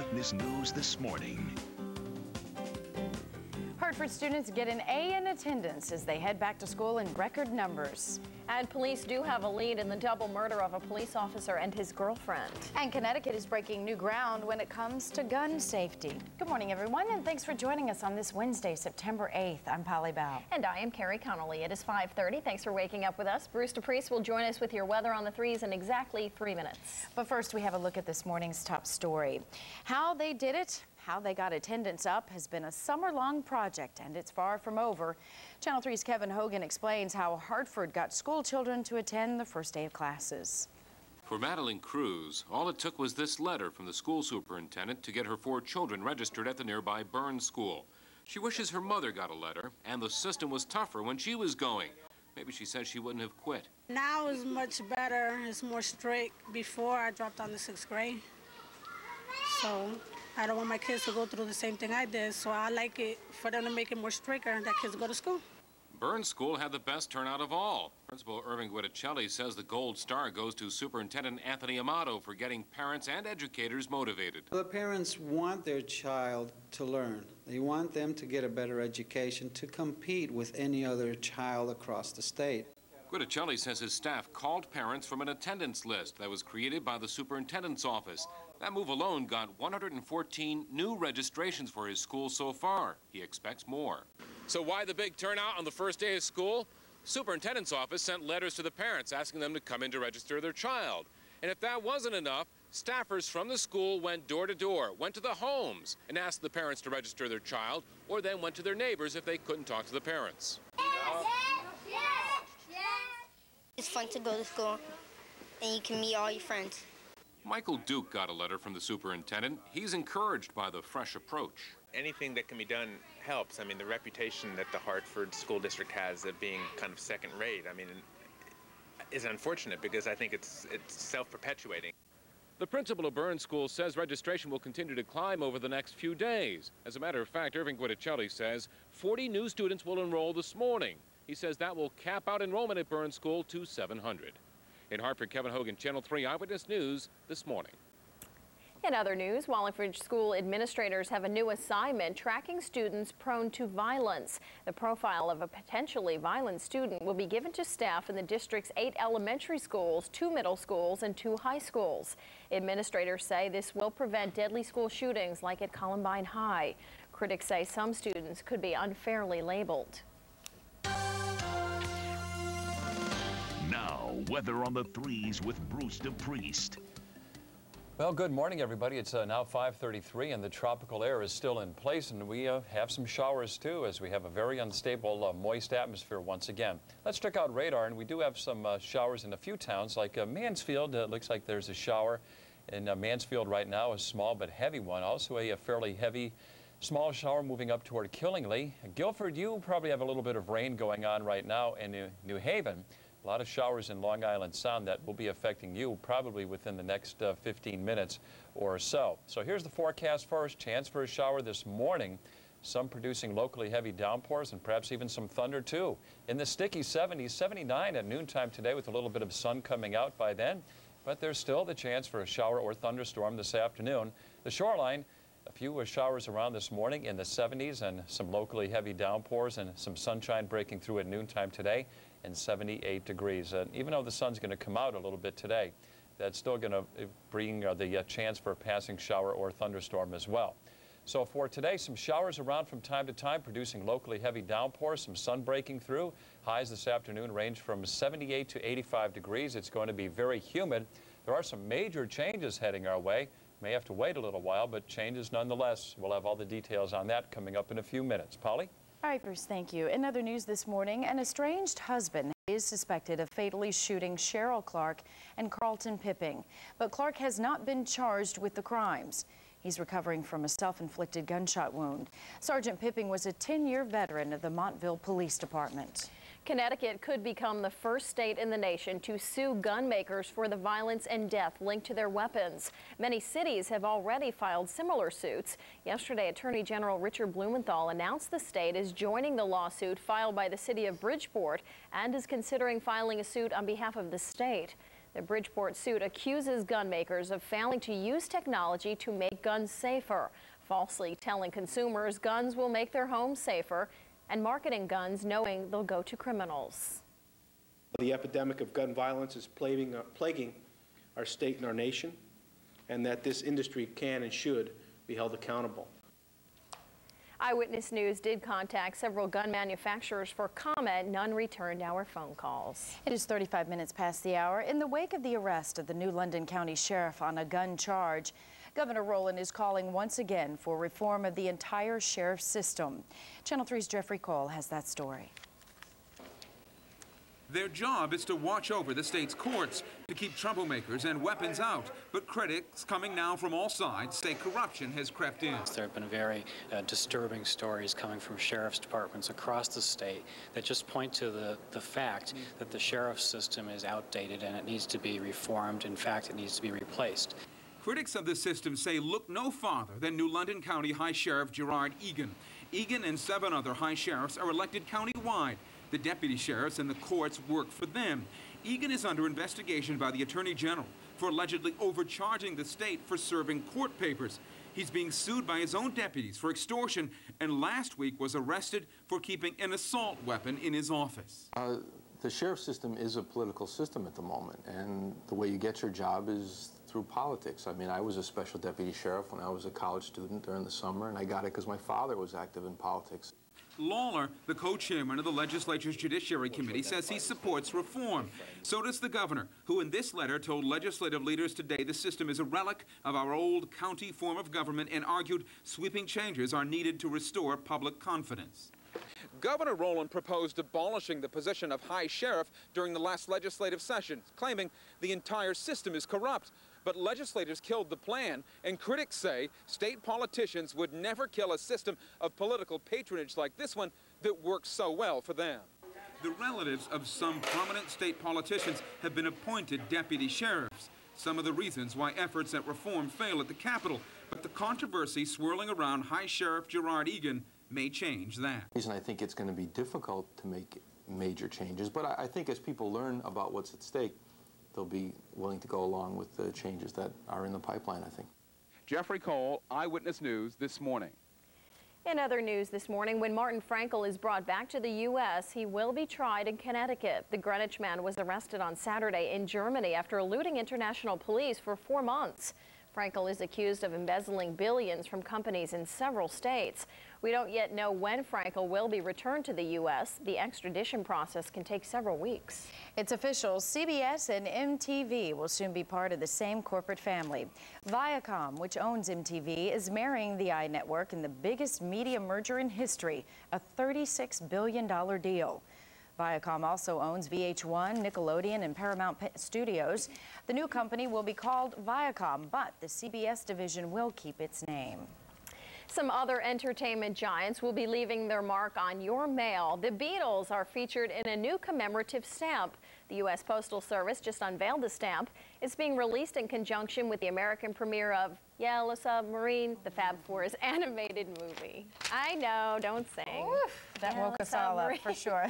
Eyewitness News this morning. Hartford students get an A in attendance as they head back to school in record numbers. And police do have a lead in the double murder of a police officer and his girlfriend. And Connecticut is breaking new ground when it comes to gun safety. Good morning, everyone, and thanks for joining us on this Wednesday, September 8th. I'm Polly Bow. And I am Kerry Connolly. It is 5:30. Thanks for waking up with us. Bruce DePrest will join us with your weather on the threes in exactly 3 minutes. But first, we have a look at this morning's top story. How they did it, how they got attendance up has been a summer-long project, and it's far from over. Channel 3's Kevin Hogan explains how Hartford got school children to attend the first day of classes. For Madeline Cruz, all it took was this letter from the school superintendent to get her 4 children registered at the nearby Burns School. She wishes her mother got a letter, and the system was tougher when she was going. Maybe she says she wouldn't have quit. Now it's much better. It's more strict. Before, I dropped down to 6th grade. So I don't want my kids to go through the same thing I did, so I like it for them to make it more stricter and that kids go to school. Burns School had the best turnout of all. Principal Irving Guidicelli says the gold star goes to Superintendent Anthony Amato for getting parents and educators motivated. The parents want their child to learn. They want them to get a better education to compete with any other child across the state. Guidicelli says his staff called parents from an attendance list that was created by the superintendent's office. That move alone got 114 new registrations for his school so far. He expects more. So why the big turnout on the first day of school? Superintendent's office sent letters to the parents asking them to come in to register their child. And if that wasn't enough, staffers from the school went door to door, went to the homes, and asked the parents to register their child, or then went to their neighbors if they couldn't talk to the parents. It's fun to go to school, and you can meet all your friends. Michael Duke got a letter from the superintendent. He's encouraged by the fresh approach. Anything that can be done helps. I mean, the reputation that the Hartford School District has of being kind of second rate, I mean, is unfortunate because I think it's self-perpetuating. The principal of Burns School says registration will continue to climb over the next few days. As a matter of fact, Irving Guidicelli says 40 new students will enroll this morning. He says that will cap out enrollment at Burns School to 700. In Hartford, Kevin Hogan, Channel 3 Eyewitness News this morning. In other news, Wallingford School administrators have a new assignment tracking students prone to violence. The profile of a potentially violent student will be given to staff in the district's 8 elementary schools, 2 middle schools, and 2 high schools. Administrators say this will prevent deadly school shootings like at Columbine High. Critics say some students could be unfairly labeled. Now, weather on the threes with Bruce DePrest. Well, good morning, everybody. It's now 5:33, and the tropical air is still in place, and we have some showers, too, as we have a very unstable, moist atmosphere once again. Let's check out radar, and we do have some showers in a few towns, like Mansfield. It looks like there's a shower in Mansfield right now, a small but heavy one. Also a fairly heavy, small shower moving up toward Killingly. Guilford, you probably have a little bit of rain going on right now in New Haven. A lot of showers in Long Island Sound that will be affecting you probably within the next 15 minutes or so. So here's the forecast first. Chance for a shower this morning. Some producing locally heavy downpours and perhaps even some thunder too. In the sticky 70s, 79 at noontime today with a little bit of sun coming out by then. But there's still the chance for a shower or thunderstorm this afternoon. The shoreline, a few showers around this morning in the 70s and some locally heavy downpours and some sunshine breaking through at noontime today and 78 degrees. Even though the sun's going to come out a little bit today, that's still going to bring the chance for a passing shower or thunderstorm as well. So for today, some showers around from time to time, producing locally heavy downpours, some sun breaking through. Highs this afternoon range from 78 to 85 degrees. It's going to be very humid. There are some major changes heading our way. May have to wait a little while, but changes nonetheless. We'll have all the details on that coming up in a few minutes. Polly? All right, Bruce, thank you. In other news this morning, an estranged husband is suspected of fatally shooting Cheryl Clark and Carlton Pipping, but Clark has not been charged with the crimes. He's recovering from a self-inflicted gunshot wound. Sergeant Pipping was a 10-year veteran of the Montville Police Department. Connecticut could become the first state in the nation to sue gun makers for the violence and death linked to their weapons. Many cities have already filed similar suits. Yesterday, Attorney General Richard Blumenthal announced the state is joining the lawsuit filed by the city of Bridgeport and is considering filing a suit on behalf of the state. The Bridgeport suit accuses gun makers of failing to use technology to make guns safer, falsely telling consumers guns will make their homes safer, and marketing guns knowing they'll go to criminals. The epidemic of gun violence is plaguing our state and our nation, and that this industry can and should be held accountable. Eyewitness News did contact several gun manufacturers for comment. None returned our phone calls. It is 35 minutes past the hour. In the wake of the arrest of the new London County Sheriff on a gun charge, Governor Rowland is calling once again for reform of the entire sheriff's system. Channel 3's Jeffrey Cole has that story. Their job is to watch over the state's courts, to keep troublemakers and weapons out. But critics coming now from all sides say corruption has crept in. There have been very disturbing stories coming from sheriff's departments across the state that just point to the fact that the sheriff's system is outdated and it needs to be reformed. In fact, it needs to be replaced. Critics of the system say look no farther than new London County High Sheriff Gerard Egan. Egan and 7 other high sheriffs are elected countywide. The deputy sheriffs and the courts work for them. Egan is under investigation by the Attorney General for allegedly overcharging the state for serving court papers. He's being sued by his own deputies for extortion, and last week was arrested for keeping an assault weapon in his office. The sheriff system is a political system at the moment, and the way you get your job is through politics. I mean, I was a special deputy sheriff when I was a college student during the summer, and I got it because my father was active in politics. Lawler, the co-chairman of the legislature's Judiciary Committee, says he supports reform. So does the governor, who in this letter told legislative leaders today the system is a relic of our old county form of government and argued sweeping changes are needed to restore public confidence. Governor Rowland proposed abolishing the position of high sheriff during the last legislative session, claiming the entire system is corrupt. But legislators killed the plan, and critics say state politicians would never kill a system of political patronage like this one that works so well for them. The relatives of some prominent state politicians have been appointed deputy sheriffs. Some of the reasons why efforts at reform fail at the Capitol, but the controversy swirling around High Sheriff Gerard Egan may change that. And I think it's going to be difficult to make major changes, but I think as people learn about what's at stake, they'll be willing to go along with the changes that are in the pipeline, I think. Jeffrey Cole, Eyewitness News this morning. In other news this morning, when Martin Frankel is brought back to the U.S., he will be tried in Connecticut. The Greenwich man was arrested on Saturday in Germany after eluding international police for 4 months. Frankel is accused of embezzling billions from companies in several states. We don't yet know when Frankel will be returned to the U.S. The extradition process can take several weeks. It's official. CBS and MTV will soon be part of the same corporate family. Viacom, which owns MTV, is marrying the I network in the biggest media merger in history, a $36 billion deal. Viacom also owns VH1, Nickelodeon, and Paramount Studios. The new company will be called Viacom, but the CBS division will keep its name. Some other entertainment giants will be leaving their mark on your mail. The Beatles are featured in a new commemorative stamp. The U.S. Postal Service just unveiled the stamp. It's being released in conjunction with the American premiere of Yellow Submarine, the Fab Four's animated movie. I know, don't sing. Oof, that woke us all up for sure.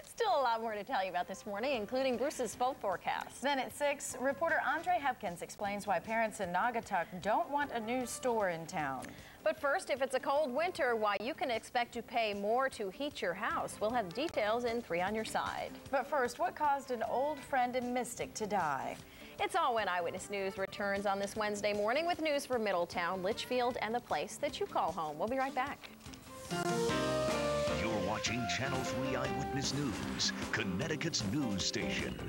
Still a lot more to tell you about this morning, including Bruce's boat forecast. Then at 6, reporter Andre Hepkins explains why parents in Naugatuck don't want a new store in town. But first, if it's a cold winter, why you can expect to pay more to heat your house. We'll have details in 3 on your side. But first, what caused an old friend in Mystic to die? It's all when Eyewitness News returns on this Wednesday morning with news for Middletown, Litchfield, and the place that you call home. We'll be right back. You're watching Channel 3 Eyewitness News, Connecticut's news station.